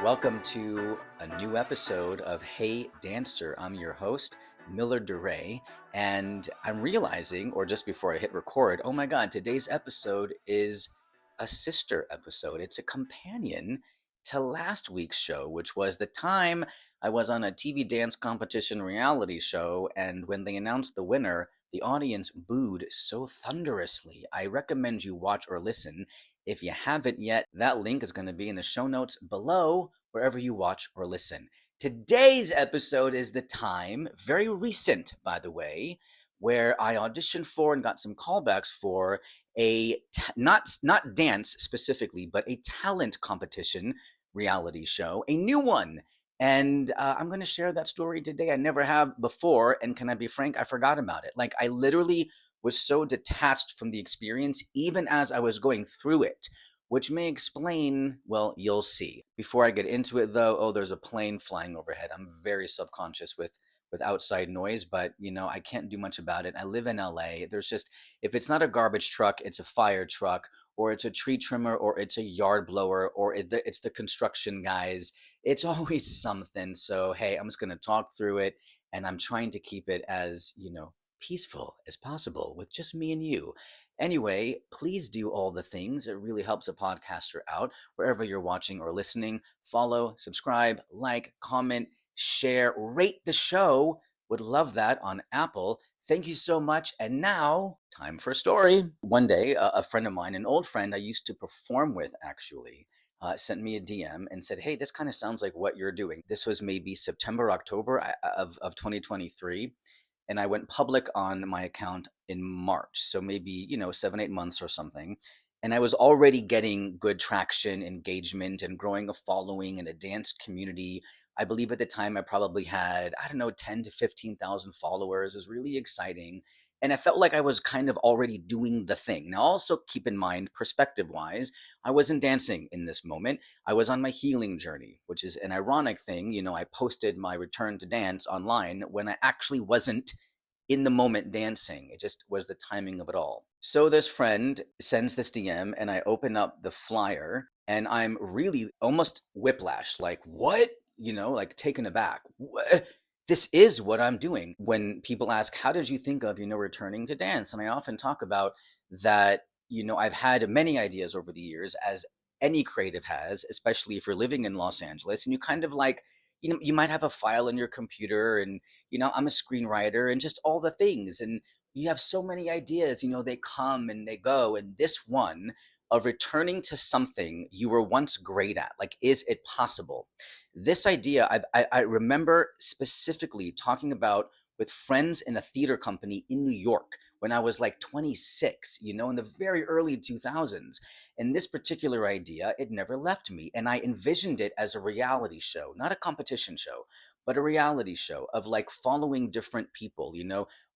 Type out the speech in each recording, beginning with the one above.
Welcome to a new episode of Hey Dancer. I'm your host, Miller DeRay, and I'm realizing, or just before I hit record, oh my God, today's episode is a sister episode. It's a companion to last week's show, which was the time I was on a TV dance competition reality show, and when they announced the winner, the audience booed so thunderously. I recommend you watch or listen. If you haven't yet, that link is going to be in the show notes below, wherever you watch or listen. Today's episode is the time, very recent, by the way, where I auditioned for and got some callbacks for not dance specifically, but a talent competition reality show, a new one. And I'm going to share that story today. I never have before. And can I be frank? I forgot about it. Like, I literally was so detached from the experience, even as I was going through it, which may explain, well, you'll see. Before I get into it, though, oh, there's a plane flying overhead. I'm very self-conscious with outside noise, but I can't do much about it. I live in LA. There's just, if it's not a garbage truck, it's a fire truck, or it's a tree trimmer, or it's a yard blower, or it's the construction guys. It's always something. So, hey, I'm just going to talk through it, and I'm trying to keep it as, peaceful as possible with just me and you. Anyway, please do all the things. It really helps a podcaster out wherever you're watching or listening. Follow, subscribe, like, comment, share, rate the show. Would love that on Apple. Thank you so much. And now, time for a story. One day, a friend of mine, an old friend I used to perform with actually, sent me a DM and said, "Hey, this kind of sounds like what you're doing." This was maybe September, October of 2023, and I went public on my account in March. So maybe, 7, 8 months or something. And I was already getting good traction, engagement, and growing a following in a dance community. I believe at the time I probably had, I don't know, 10 to 15,000 followers. It was really exciting. And I felt like I was kind of already doing the thing. Now, also keep in mind, perspective wise, I wasn't dancing in this moment. I was on my healing journey, which is an ironic thing. I posted my return to dance online when I actually wasn't in the moment dancing. It just was the timing of it all. So this friend sends this DM, and I open up the flyer, and I'm really almost whiplash, like, what? Like taken aback. What? This is what I'm doing. When people ask, how did you think of, returning to dance? And I often talk about that, I've had many ideas over the years, as any creative has, especially if you're living in Los Angeles, and you kind of like, you might have a file in your computer, and I'm a screenwriter and just all the things. And you have so many ideas, they come and they go. And this one of returning to something you were once great at, like, is it possible? This idea, I remember specifically talking about with friends in a theater company in New York when I was like 26, in the very early 2000s. And this particular idea, it never left me. And I envisioned it as a reality show, not a competition show, but a reality show of like following different people.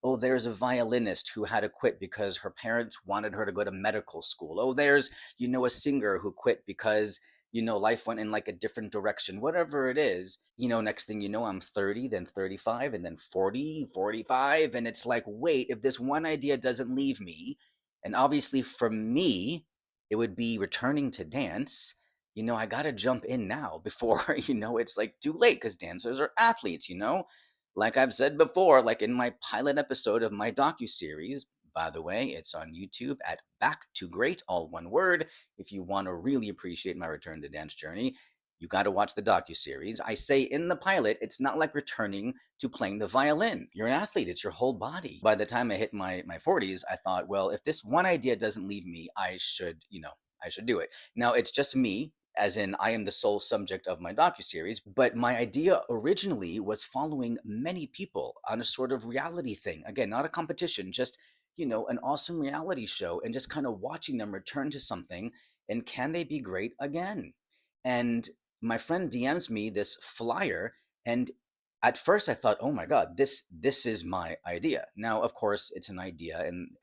Oh, there's a violinist who had to quit because her parents wanted her to go to medical school. Oh, there's, a singer who quit because life went in like a different direction, whatever it is. Next thing you know, I'm 30, then 35, and then 40, 45. And it's like, wait, if this one idea doesn't leave me, and obviously for me, it would be returning to dance. I got to jump in now before, it's like too late, because dancers are athletes. Like I've said before, like in my pilot episode of my docu-series, by the way, it's on YouTube at Back to Great, all one word. If you want to really appreciate my return to dance journey, you got to watch the docu-series. I say in the pilot, it's not like returning to playing the violin. You're an athlete, it's your whole body. By the time I hit my 40s, I thought, well, if this one idea doesn't leave me, I should do it. Now, it's just me, as in I am the sole subject of my docu-series, but my idea originally was following many people on a sort of reality thing. Again, not a competition, just an awesome reality show, and just kind of watching them return to something, and can they be great again? And my friend DMs me this flyer, and at first I thought, oh my God, this is my idea. Now, of course, it's an idea, and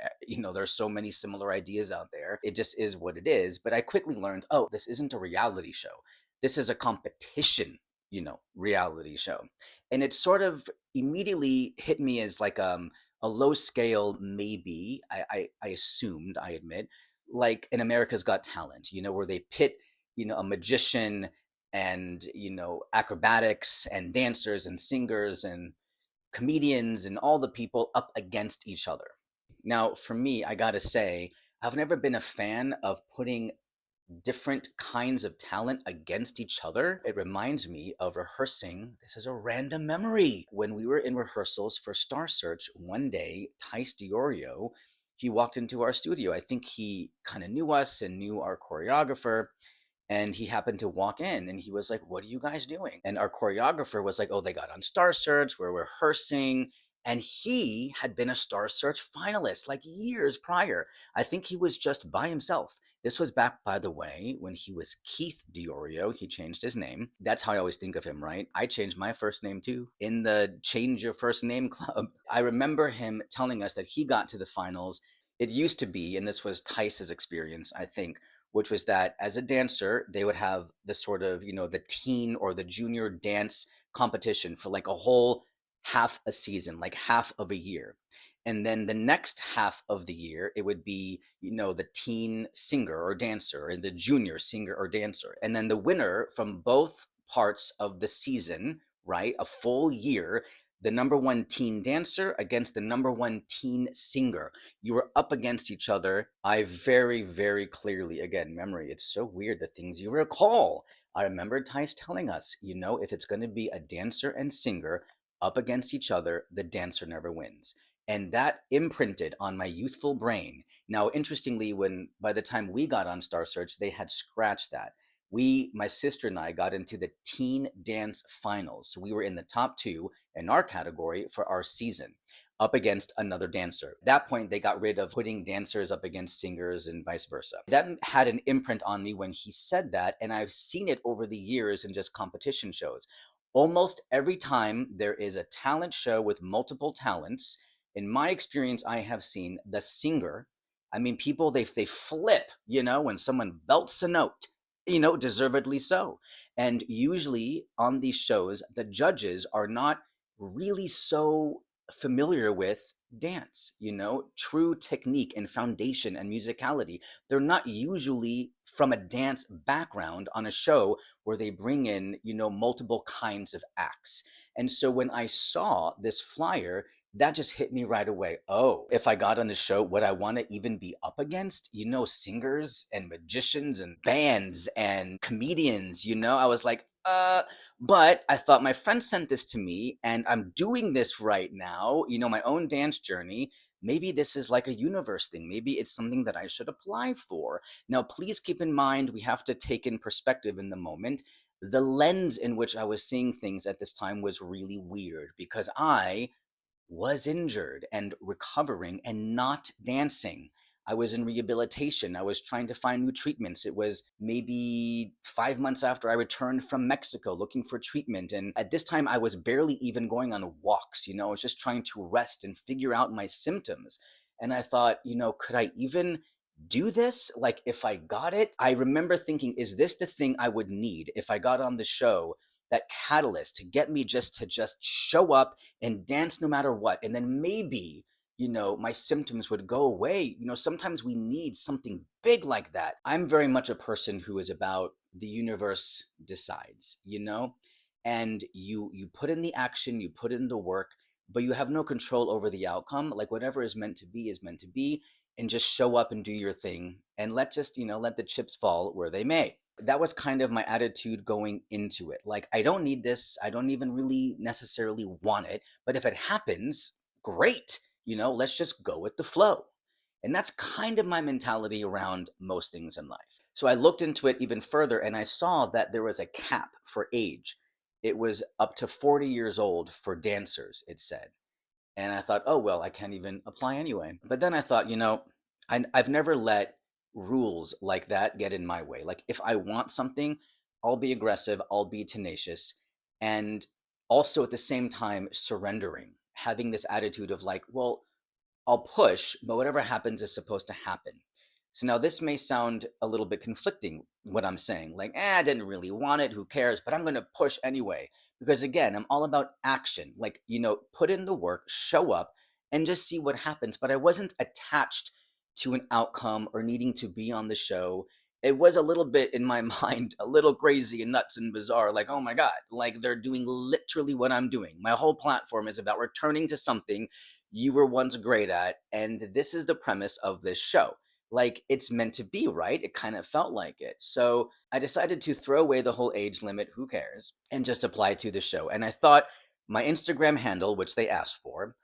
there's so many similar ideas out there. It just is what it is. But I quickly learned, oh, this isn't a reality show. This is a competition, reality show. And it sort of immediately hit me as like a low scale, maybe, I assumed, I admit, like in America's Got Talent, where they pit a magician and, acrobatics and dancers and singers and comedians and all the people up against each other. Now, for me, I gotta say, I've never been a fan of putting different kinds of talent against each other. It reminds me of rehearsing. This is a random memory. When we were in rehearsals for Star Search, one day, Tice Diorio, he walked into our studio. I think he kind of knew us and knew our choreographer, and he happened to walk in and he was like, "What are you guys doing?" And our choreographer was like, "Oh, they got on Star Search, we're rehearsing." And he had been a Star Search finalist like years prior. I think he was just by himself. This was back, by the way, when he was Keith Diorio. He changed his name. That's how I always think of him, right? I changed my first name too in the Change Your First Name Club. I remember him telling us that he got to the finals. It used to be, and this was Tice's experience, I think, which was that as a dancer, they would have the sort of, the teen or the junior dance competition for like a whole half a season, like half of a year. And then the next half of the year, it would be, the teen singer or dancer and the junior singer or dancer. And then the winner from both parts of the season, right? A full year, the number one teen dancer against the number one teen singer. You were up against each other. I very, very clearly, again, memory, it's so weird the things you recall. I remember Tice telling us, if it's going to be a dancer and singer up against each other, the dancer never wins. And that imprinted on my youthful brain. Now, interestingly, when by the time we got on Star Search, they had scratched that. My sister and I, got into the teen dance finals. So we were in the top two in our category for our season, up against another dancer. At that point, they got rid of putting dancers up against singers and vice versa. That had an imprint on me when he said that, and I've seen it over the years in just competition shows. Almost every time there is a talent show with multiple talents, in my experience, I have seen the singer. I mean, people they flip, when someone belts a note, deservedly so. And usually on these shows, the judges are not really so familiar with dance, true technique and foundation and musicality. They're not usually from a dance background on a show where they bring in, multiple kinds of acts. And so when I saw this flyer, that just hit me right away. Oh, if I got on the show, would I want to even be up against, singers and magicians and bands and comedians? I was like, but I thought my friend sent this to me and I'm doing this right now, my own dance journey. Maybe this is like a universe thing. Maybe it's something that I should apply for. Now, please keep in mind, we have to take in perspective in the moment. The lens in which I was seeing things at this time was really weird because I was injured and recovering and not dancing. I was in rehabilitation. I was trying to find new treatments. It was maybe 5 months after I returned from Mexico looking for treatment. And at this time, I was barely even going on walks. I was just trying to rest and figure out my symptoms. And I thought, could I even do this? Like, if I got it, I remember thinking, is this the thing I would need if I got on the show? That catalyst to get me just show up and dance no matter what. And then maybe, my symptoms would go away. Sometimes we need something big like that. I'm very much a person who is about the universe decides, and you put in the action, you put in the work, but you have no control over the outcome. Like whatever is meant to be is meant to be, and just show up and do your thing and let the chips fall where they may. That was kind of my attitude going into it. Like, I don't need this. I don't even really necessarily want it. But if it happens, great. Let's just go with the flow. And that's kind of my mentality around most things in life. So I looked into it even further and I saw that there was a cap for age. It was up to 40 years old for dancers, it said. And I thought, oh, well, I can't even apply anyway. But then I thought, I've never let rules like that get in my way. Like, if I want something, I'll be aggressive, I'll be tenacious. And also at the same time, surrendering, having this attitude of like, well, I'll push, but whatever happens is supposed to happen. So now this may sound a little bit conflicting, what I'm saying. Like, I didn't really want it, who cares? But I'm going to push anyway. Because again, I'm all about action. Like, put in the work, show up, and just see what happens. But I wasn't attached to an outcome or needing to be on the show. it was a little bit in my mind, a little crazy and nuts and bizarre. Like, oh my God, like they're doing literally what I'm doing. My whole platform is about returning to something you were once great at. And this is the premise of this show. Like, it's meant to be, right? It kind of felt like it. So I decided to throw away the whole age limit, who cares, and just apply to the show. And I thought my Instagram handle, which they asked for,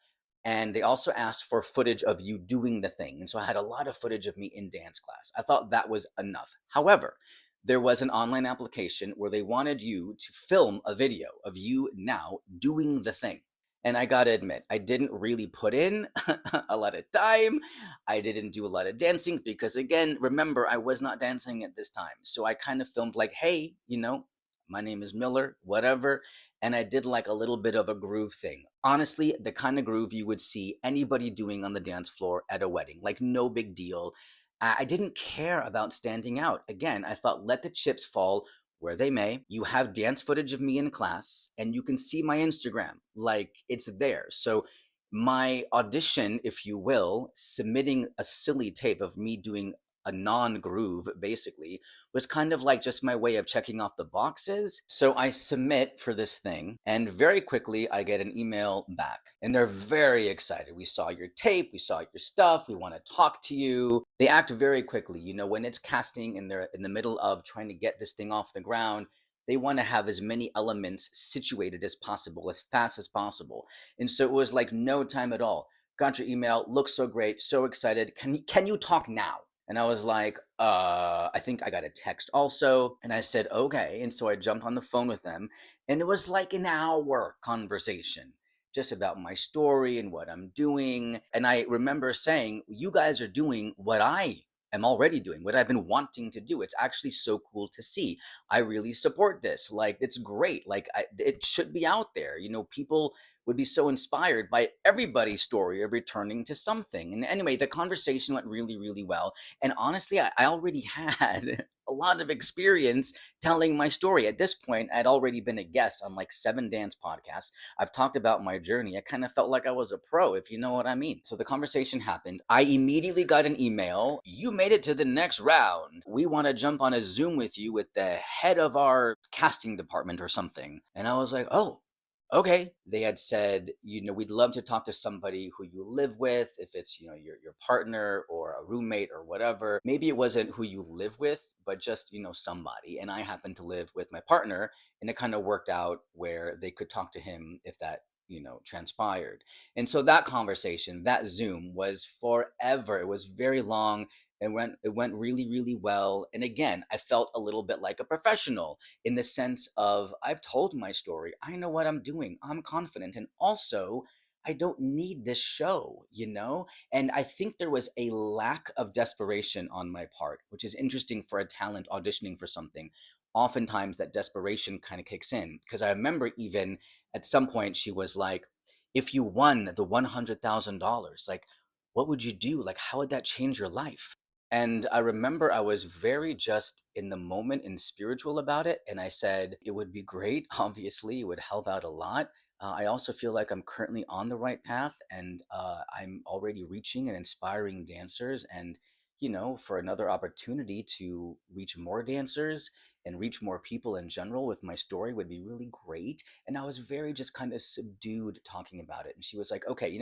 and they also asked for footage of you doing the thing. And so I had a lot of footage of me in dance class. I thought that was enough. However, there was an online application where they wanted you to film a video of you now doing the thing. And I gotta admit, I didn't really put in a lot of time. I didn't do a lot of dancing because, again, remember, I was not dancing at this time. So I kind of filmed like, hey, my name is Miller, whatever. And I did like a little bit of a groove thing. Honestly, the kind of groove you would see anybody doing on the dance floor at a wedding, like no big deal. I didn't care about standing out. Again, I thought let the chips fall where they may. You have dance footage of me in class, and you can see my Instagram. Like it's there. So my audition, if you will, submitting a silly tape of me doing a non-groove basically was kind of like just my way of checking off the boxes. So I submit for this thing, and very quickly I get an email back. And they're very excited. We saw your tape, we saw your stuff, we want to talk to you. They act very quickly. When it's casting and they're in the middle of trying to get this thing off the ground, they want to have as many elements situated as possible, as fast as possible. And so it was like no time at all. Got your email, looks so great, so excited. Can you talk now? And I was like, I think I got a text also. And I said, okay. And so I jumped on the phone with them. And it was like an hour conversation just about my story and what I'm doing. And I remember saying, you guys are doing what I am already doing, what I've been wanting to do. It's actually so cool to see. I really support this. Like, it's great. Like, it should be out there. People would be so inspired by everybody's story of returning to something. And anyway, the conversation went really, really well. And honestly, I already had a lot of experience telling my story. At this point, I'd already been a guest on like 7 dance podcasts. I've talked about my journey. I kind of felt like I was a pro, if you know what I mean. So the conversation happened. I immediately got an email. You made it to the next round. We want to jump on a Zoom with you with the head of our casting department or something. And I was like, oh, okay. They had said, we'd love to talk to somebody who you live with, if it's, your partner or a roommate or whatever. Maybe it wasn't who you live with, but just, somebody. And I happened to live with my partner, and it kind of worked out where they could talk to him if that, transpired. And so that conversation, that Zoom was forever. It was very long. It went really, really well. And again, I felt a little bit like a professional in the sense of I've told my story. I know what I'm doing. I'm confident. And also, I don't need this show. And I think there was a lack of desperation on my part, which is interesting for a talent auditioning for something. Oftentimes, that desperation kind of kicks in. Because I remember even at some point, she was like, if you won the $100,000, like, what would you do? Like, how would that change your life? And I remember I was very just in the moment and spiritual about it. And I said, it would be great. Obviously, it would help out a lot. I also feel like I'm currently on the right path, and I'm already reaching and inspiring dancers. And, for another opportunity to reach more dancers and reach more people in general with my story would be really great. And I was very just kind of subdued talking about it. And she was like, okay,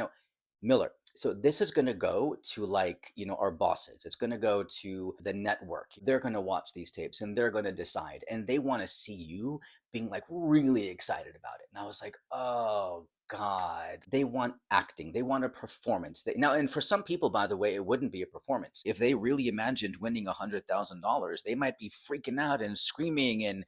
Miller, so this is going to go to like, our bosses. It's going to go to the network. They're going to watch these tapes and they're going to decide. And they want to see you being like really excited about it. And I was like, oh God, they want acting. They want a performance. Now, and for some people, by the way, it wouldn't be a performance. If they really imagined winning $100,000, they might be freaking out and screaming and,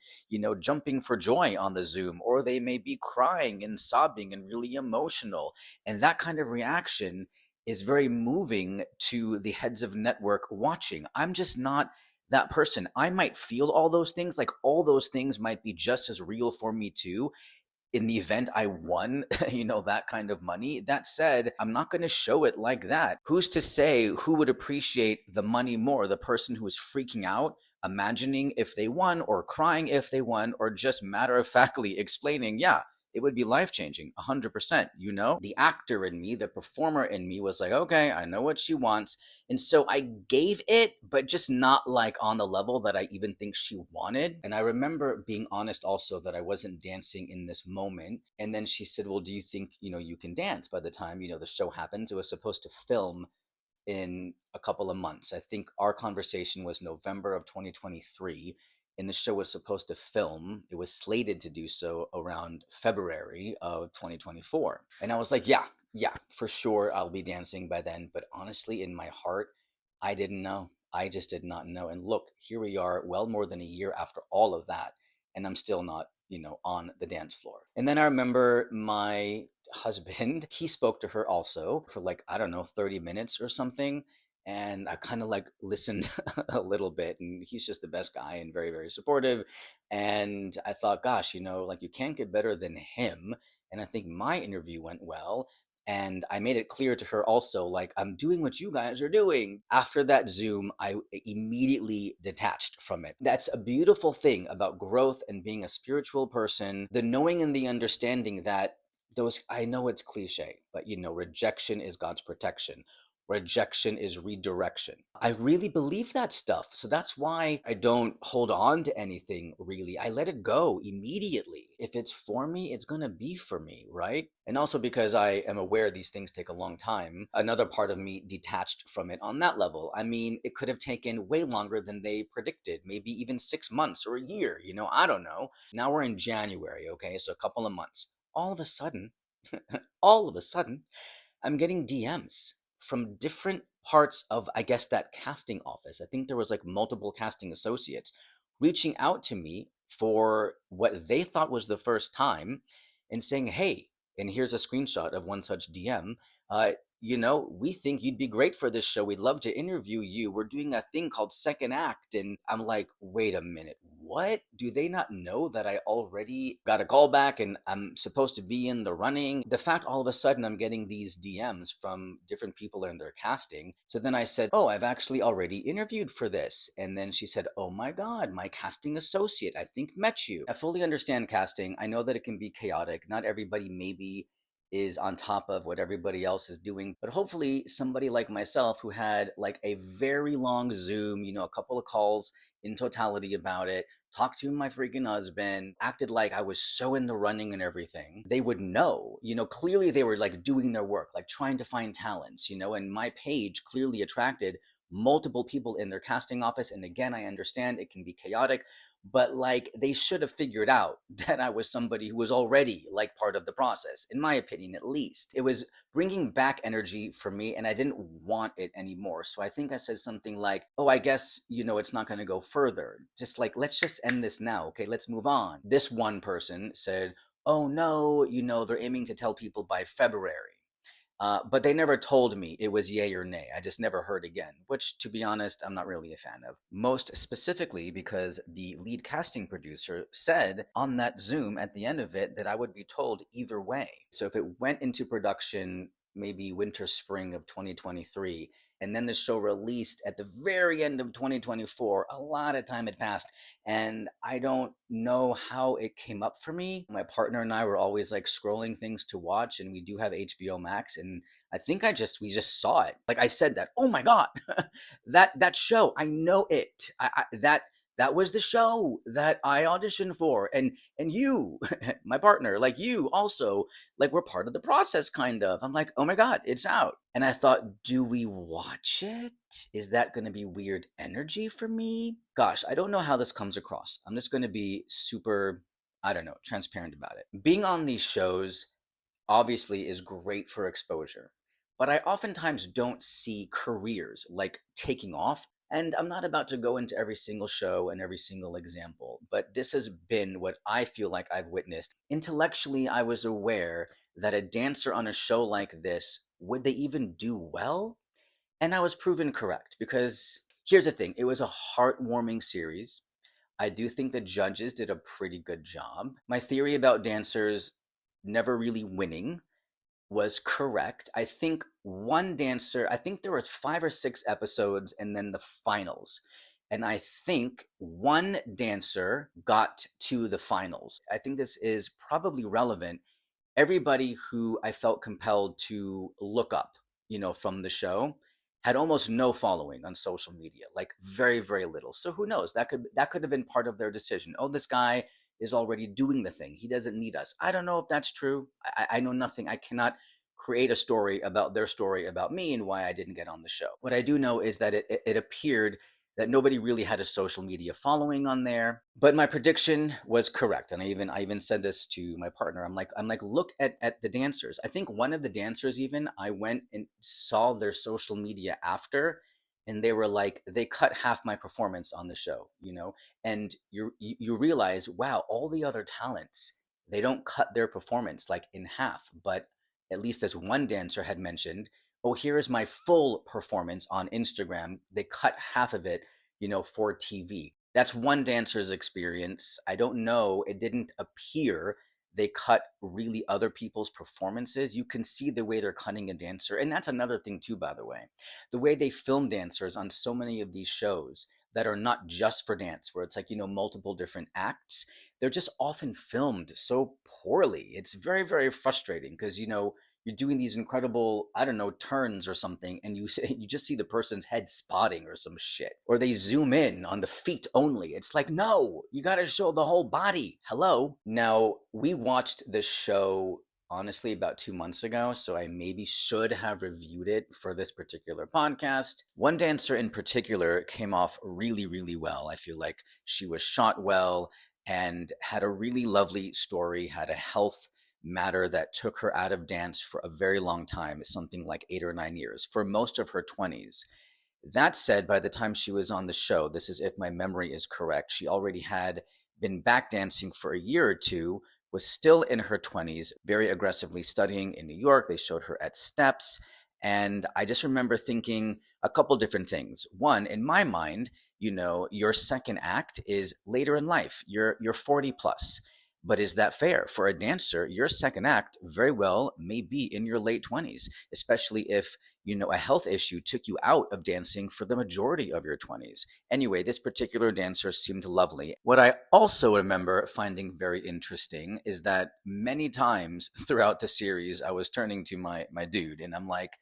jumping for joy on the Zoom, or they may be crying and sobbing and really emotional. And that kind of reaction is very moving to the heads of network watching. I'm just not that person. I might feel all those things, like all those things might be just as real for me too in the event I won, that kind of money. That said, I'm not going to show it like that. Who's to say who would appreciate the money more? The person who is freaking out, imagining if they won, or crying if they won, or just matter of factly explaining, yeah, it would be life changing, 100%. You know, the actor in me, the performer in me was like, okay, I know what she wants. And so I gave it, but just not like on the level that I even think she wanted. And I remember being honest also that I wasn't dancing in this moment. And then she said, well, do you think, you can dance by the time, the show happens? It was supposed to film in a couple of months. I think our conversation was November of 2023, and the show was supposed to film. It was slated to do so around February of 2024. And I was like, yeah, yeah, for sure, I'll be dancing by then. But honestly, in my heart, I didn't know. I just did not know. And look, here we are, well more than a year after all of that, and I'm still not, on the dance floor. And then I remember my husband, he spoke to her also for like, I don't know, 30 minutes or something. And I kind of like listened a little bit, and he's just the best guy and very, very supportive. And I thought, gosh, like you can't get better than him. And I think my interview went well. And I made it clear to her also, like, I'm doing what you guys are doing. After that Zoom, I immediately detached from it. That's a beautiful thing about growth and being a spiritual person. The knowing and the understanding that those, I know it's cliche, but rejection is God's protection. Rejection is redirection. I really believe that stuff. So that's why I don't hold on to anything really. I let it go immediately. If it's for me, it's going to be for me, right? And also because I am aware these things take a long time, another part of me detached from it on that level. I mean, it could have taken way longer than they predicted, maybe even 6 months or a year, I don't know. Now we're in January, okay? So a couple of months. All of a sudden, all of a sudden, I'm getting DMs from different parts of, I guess, that casting office. I think there was like multiple casting associates reaching out to me for what they thought was the first time and saying, hey, and here's a screenshot of one such DM. Uh, we think you'd be great for this show. We'd love to interview you. We're doing a thing called Second Act. And I'm like, wait a minute. What? Do they not know that I already got a call back and I'm supposed to be in the running? The fact all of a sudden I'm getting these DMs from different people in their casting. So then I said, oh, I've actually already interviewed for this. And then she said, oh my God, my casting associate, I think met you. I fully understand casting. I know that it can be chaotic. Not everybody maybe is on top of what everybody else is doing. But hopefully, somebody like myself who had like a very long Zoom, a couple of calls in totality about it, talked to my freaking husband, acted like I was so in the running and everything, they would know. Clearly they were like doing their work, like trying to find talents, and my page clearly attracted multiple people in their casting office. And again, I understand it can be chaotic, but like they should have figured out that I was somebody who was already like part of the process, in my opinion, at least. It was bringing back energy for me, and I didn't want it anymore. So I think I said something like, oh, I guess, it's not going to go further. Just like, let's just end this now. Okay, let's move on. This one person said, oh no, they're aiming to tell people by February. But they never told me it was yay or nay. I just never heard again, which, to be honest, I'm not really a fan of. Most specifically because the lead casting producer said on that Zoom at the end of it that I would be told either way. So if it went into production maybe winter, spring of 2023, and then the show released at the very end of 2024, a lot of time had passed. And I don't know how it came up for me. My partner and I were always like scrolling things to watch, and we do have HBO Max. And I think we just saw it. Like I said that, oh my God, that show, I know it. That was the show that I auditioned for. And you, my partner, like you also, like we're part of the process kind of. I'm like, oh my God, it's out. And I thought, do we watch it? Is that going to be weird energy for me? Gosh, I don't know how this comes across. I'm just going to be super, I don't know, transparent about it. Being on these shows obviously is great for exposure, but I oftentimes don't see careers like taking off. And I'm not about to go into every single show and every single example, but this has been what I feel like I've witnessed. Intellectually, I was aware that a dancer on a show like this, would they even do well? And I was proven correct because here's the thing, it was a heartwarming series. I do think the judges did a pretty good job. My theory about dancers never really winning was correct. I think one dancer, I think there was 5 or 6 episodes and then the finals. and I think one dancer got to the finals. I think this is probably relevant. Everybody who I felt compelled to look up, from the show had almost no following on social media, like very, very little. So who knows? That could have been part of their decision. Oh, this guy is already doing the thing. He doesn't need us. I don't know if that's true. I know nothing. I cannot create a story about their story about me and why I didn't get on the show. What I do know is that it appeared that nobody really had a social media following on there. But my prediction was correct. And I even said this to my partner. I'm like, look at the dancers. I think one of the dancers, even, I went and saw their social media after, and they were like, they cut half my performance on the show. And you realize, wow, all the other talents, they don't cut their performance like in half. But at least as one dancer had mentioned, oh, here is my full performance on Instagram. They cut half of it, for TV. That's one dancer's experience. I don't know. It didn't appear they cut really other people's performances. You can see the way they're cutting a dancer. And that's another thing, too, by the way. The way they film dancers on so many of these shows that are not just for dance, where it's like, multiple different acts, they're just often filmed so poorly. It's very, very frustrating because, you're doing these incredible, I don't know, turns or something, and you just see the person's head spotting or some shit, or they zoom in on the feet only. It's like, no, you got to show the whole body. Hello. Now, we watched this show honestly about 2 months ago, so I maybe should have reviewed it for this particular podcast. One dancer in particular came off really, really well. I feel like she was shot well and had a really lovely story, had a health matter that took her out of dance for a very long time, something like 8 or 9 years, for most of her 20s. That said, by the time she was on the show, this is if my memory is correct, she already had been back dancing for a year or two, was still in her 20s, very aggressively studying in New York. They showed her at Steps. And I just remember thinking a couple different things. One, in my mind, your second act is later in life. You're 40 plus. But is that fair? For a dancer, your second act very well may be in your late 20s, especially if a health issue took you out of dancing for the majority of your 20s. Anyway, this particular dancer seemed lovely. What I also remember finding very interesting is that many times throughout the series, I was turning to my dude and I'm like,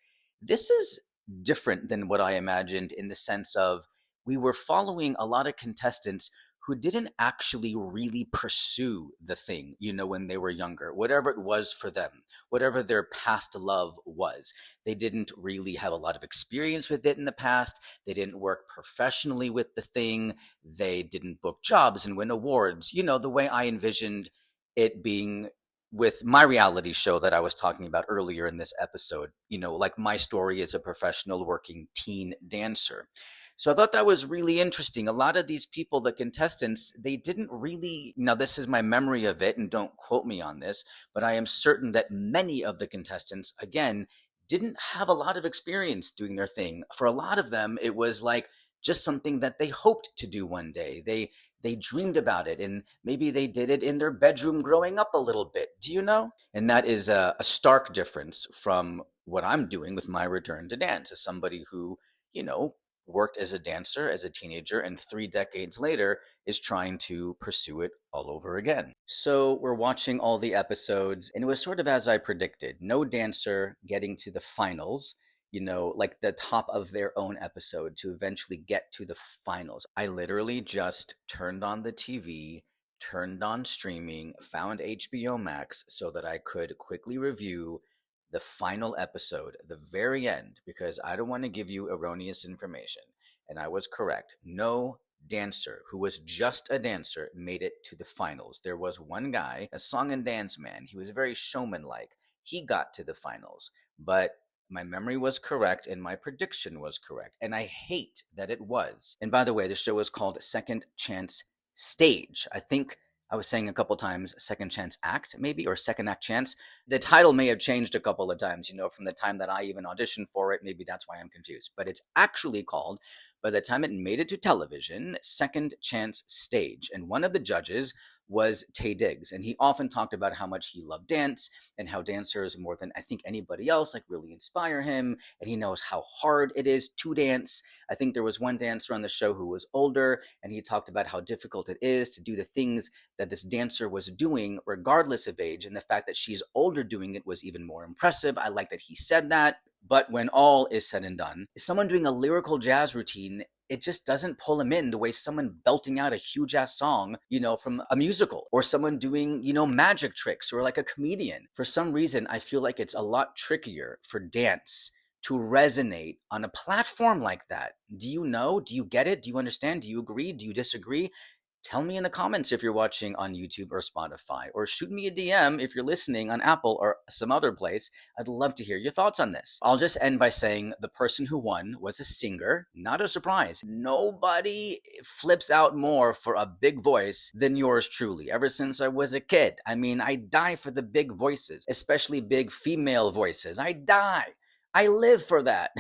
this is different than what I imagined, in the sense of we were following a lot of contestants who didn't actually really pursue the thing, when they were younger, whatever it was for them, whatever their past love was. They didn't really have a lot of experience with it in the past. They didn't work professionally with the thing. They didn't book jobs and win awards, the way I envisioned it being with my reality show that I was talking about earlier in this episode, like my story as a professional working teen dancer. So I thought that was really interesting. A lot of these people, the contestants, they didn't really, now this is my memory of it, and don't quote me on this, but I am certain that many of the contestants, again, didn't have a lot of experience doing their thing. For a lot of them, it was like just something that they hoped to do one day. They dreamed about it, and maybe they did it in their bedroom growing up a little bit. Do you know? And that is a stark difference from what I'm doing with my return to dance, as somebody who, you know, worked as a dancer as a teenager, and 3 decades later is trying to pursue it all over again. So we're watching all the episodes, and it was sort of as I predicted: no dancer getting to the finals, like the top of their own episode to eventually get to the finals. I literally just turned on the TV, turned on streaming, found HBO Max so that I could quickly review the final episode, the very end, because I don't want to give you erroneous information. And I was correct. No dancer who was just a dancer made it to the finals. There was one guy, a song and dance man. He was very showman like. He got to the finals, but my memory was correct and my prediction was correct. And I hate that it was. And by the way, the show is called Second Chance Stage. I think I was saying a couple times Second Chance Act, maybe, or Second Act Chance. The title may have changed a couple of times, from the time that I even auditioned for it. Maybe that's why I'm confused. But it's actually called By the time it made it to television, Second Chance Stage. And one of the judges was Tay Diggs. And he often talked about how much he loved dance and how dancers, more than I think anybody else, like really inspire him. And he knows how hard it is to dance. I think there was one dancer on the show who was older, and he talked about how difficult it is to do the things that this dancer was doing, regardless of age. And the fact that she's older doing it was even more impressive. I like that he said that. But when all is said and done, someone doing a lyrical jazz routine, it just doesn't pull him in the way someone belting out a huge ass song, from a musical, or someone doing, magic tricks, or like a comedian. For some reason, I feel like it's a lot trickier for dance to resonate on a platform like that. Do you know? Do you get it? Do you understand? Do you agree? Do you disagree? Tell me in the comments if you're watching on YouTube or Spotify, or shoot me a DM if you're listening on Apple or some other place. I'd love to hear your thoughts on this. I'll just end by saying the person who won was a singer. Not a surprise. Nobody flips out more for a big voice than yours truly. Ever since I was a kid, I mean, I die for the big voices, especially big female voices. I die. I live for that.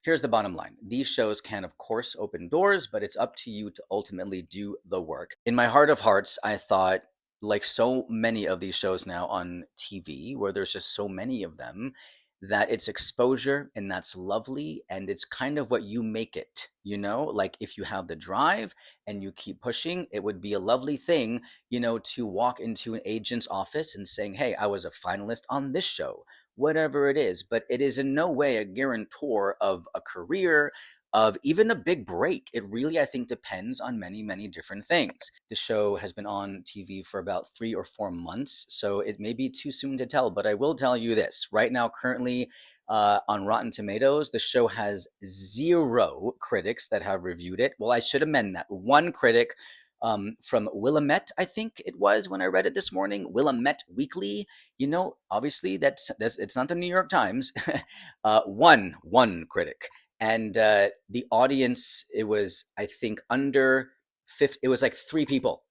Here's the bottom line. These shows can, of course, open doors, but it's up to you to ultimately do the work. In my heart of hearts, I thought, like so many of these shows now on TV, where there's just so many of them, that it's exposure and that's lovely. And it's kind of what you make it, Like if you have the drive and you keep pushing, it would be a lovely thing, to walk into an agent's office and saying, hey, I was a finalist on this show, whatever it is. But it is in no way a guarantor of a career, of even a big break. It really, I think, depends on many, many different things. The show has been on TV for about 3 or 4 months, so it may be too soon to tell. But I will tell you this right now, currently, on Rotten Tomatoes, the show has 0 critics that have reviewed it. Well, I should amend that. One critic, from Willamette, I think it was when I read it this morning, Willamette Weekly. Obviously that's it's not the New York Times. One critic, and the audience, it was, I think, under 50. It was like three people,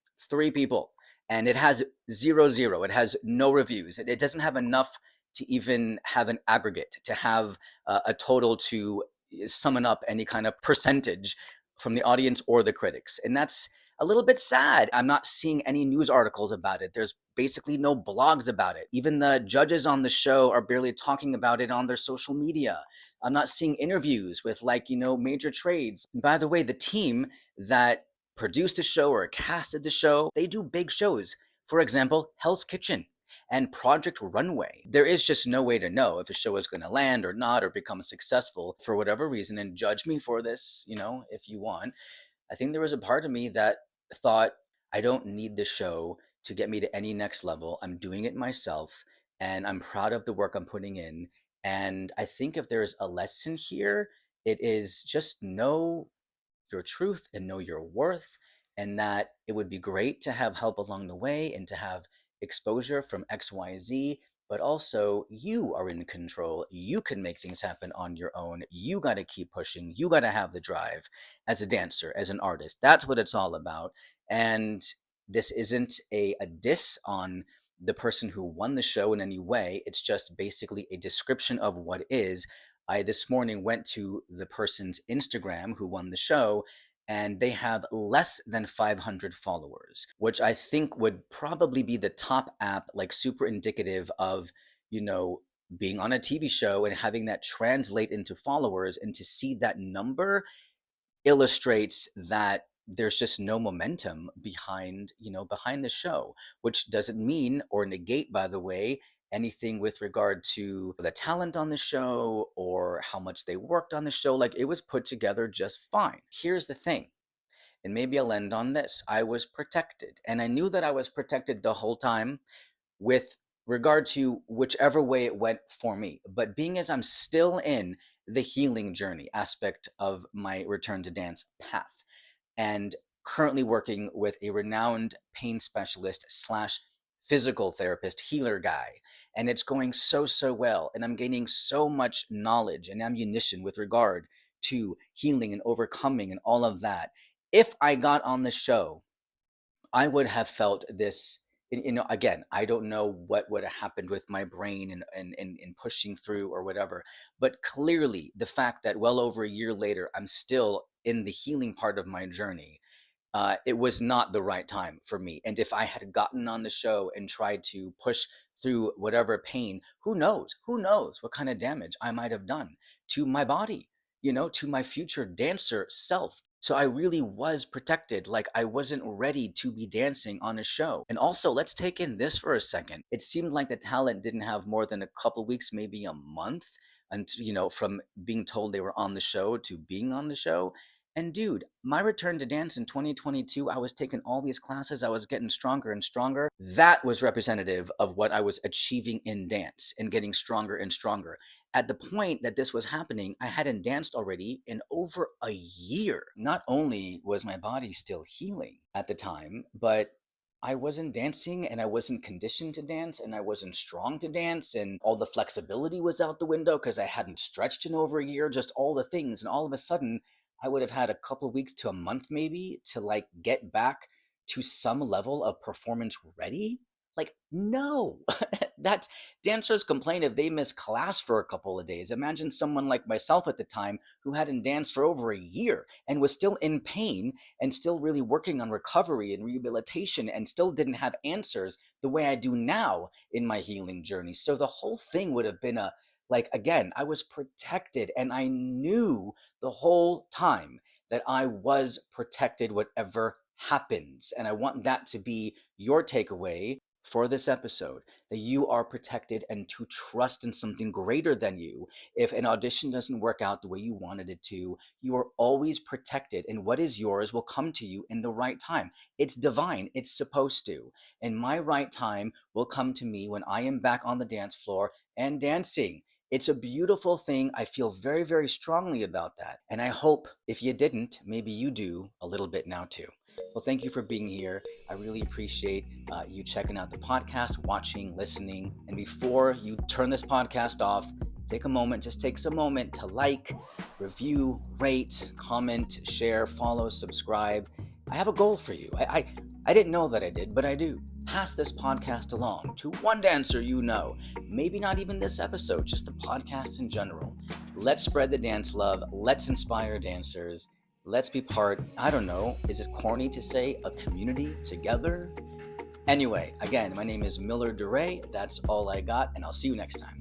and it has zero. It has no reviews. It doesn't have enough to even have an aggregate, to have a total to summon up any kind of percentage from the audience or the critics. And that's a little bit sad. I'm not seeing any news articles about it. There's basically no blogs about it. Even the judges on the show are barely talking about it on their social media. I'm not seeing interviews with, like, major trades. And by the way, the team that produced the show or casted the show, they do big shows. For example, Hell's Kitchen and Project Runway. There is just no way to know if a show is going to land or not, or become successful for whatever reason. And judge me for this, if you want. I think there was a part of me that thought, I don't need the show to get me to any next level. I'm doing it myself, and I'm proud of the work I'm putting in. And I think if there's a lesson here, it is just know your truth and know your worth, and that it would be great to have help along the way and to have exposure from XYZ. But also, you are in control. You can make things happen on your own. You got to keep pushing. You got to have the drive as a dancer, as an artist. That's what it's all about. And this isn't a diss on the person who won the show in any way. It's just basically a description of what is. I this morning went to the person's Instagram who won the show, and they have less than 500 followers, which I think would probably be the top app, like super indicative of, you know, being on a TV show and having that translate into followers. And to see that number illustrates that there's just no momentum behind the show, which doesn't mean or negate, by the way, anything with regard to the talent on the show or how much they worked on the show. Like, it was put together just fine. Here's the thing, and maybe I'll end on this. I was protected, and I knew that I was protected the whole time with regard to whichever way it went for me. But being as I'm still in the healing journey aspect of my return to dance path, and currently working with a renowned pain specialist slash physical therapist healer guy, and it's going so well, and I'm gaining so much knowledge and ammunition with regard to healing and overcoming and all of that. If I got on the show, I would have felt this. Again, I don't know what would have happened with my brain and pushing through or whatever. But clearly, the fact that well over a year later, I'm still in the healing part of my journey, it was not the right time for me. And if I had gotten on the show and tried to push through whatever pain, who knows? Who knows what kind of damage I might have done to my body, to my future dancer self. So I really was protected. Like I wasn't ready to be dancing on a show. And also, let's take in this for a second. It seemed like the talent didn't have more than a couple weeks, maybe a month, and from being told they were on the show to being on the show. And dude, my return to dance in 2022, I was taking all these classes, I was getting stronger and stronger. That was representative of what I was achieving in dance and getting stronger and stronger. At the point that this was happening, I hadn't danced already in over a year. Not only was my body still healing at the time, but I wasn't dancing and I wasn't conditioned to dance and I wasn't strong to dance and all the flexibility was out the window because I hadn't stretched in over a year, just all the things. And all of a sudden, I would have had a couple of weeks to a month maybe to like get back to some level of performance ready. Like, no, that's dancers complain if they miss class for a couple of days. Imagine someone like myself at the time who hadn't danced for over a year and was still in pain and still really working on recovery and rehabilitation and still didn't have answers the way I do now in my healing journey. So the whole thing would have been again, I was protected and I knew the whole time that I was protected, whatever happens. And I want that to be your takeaway for this episode, that you are protected and to trust in something greater than you. If an audition doesn't work out the way you wanted it to, you are always protected, and what is yours will come to you in the right time. It's divine, it's supposed to. And my right time will come to me when I am back on the dance floor and dancing. It's a beautiful thing. I feel very, very strongly about that. And I hope if you didn't, maybe you do a little bit now too. Well, thank you for being here. I really appreciate you checking out the podcast, watching, listening. And before you turn this podcast off, take a moment, just take a moment to like, review, rate, comment, share, follow, subscribe. I have a goal for you. I didn't know that I did, but I do. Pass this podcast along to one dancer you know. Maybe not even this episode, just the podcast in general. Let's spread the dance love. Let's inspire dancers. Let's be part, I don't know, is it corny to say a community together? Anyway, again, my name is Miller DeRay. That's all I got, and I'll see you next time.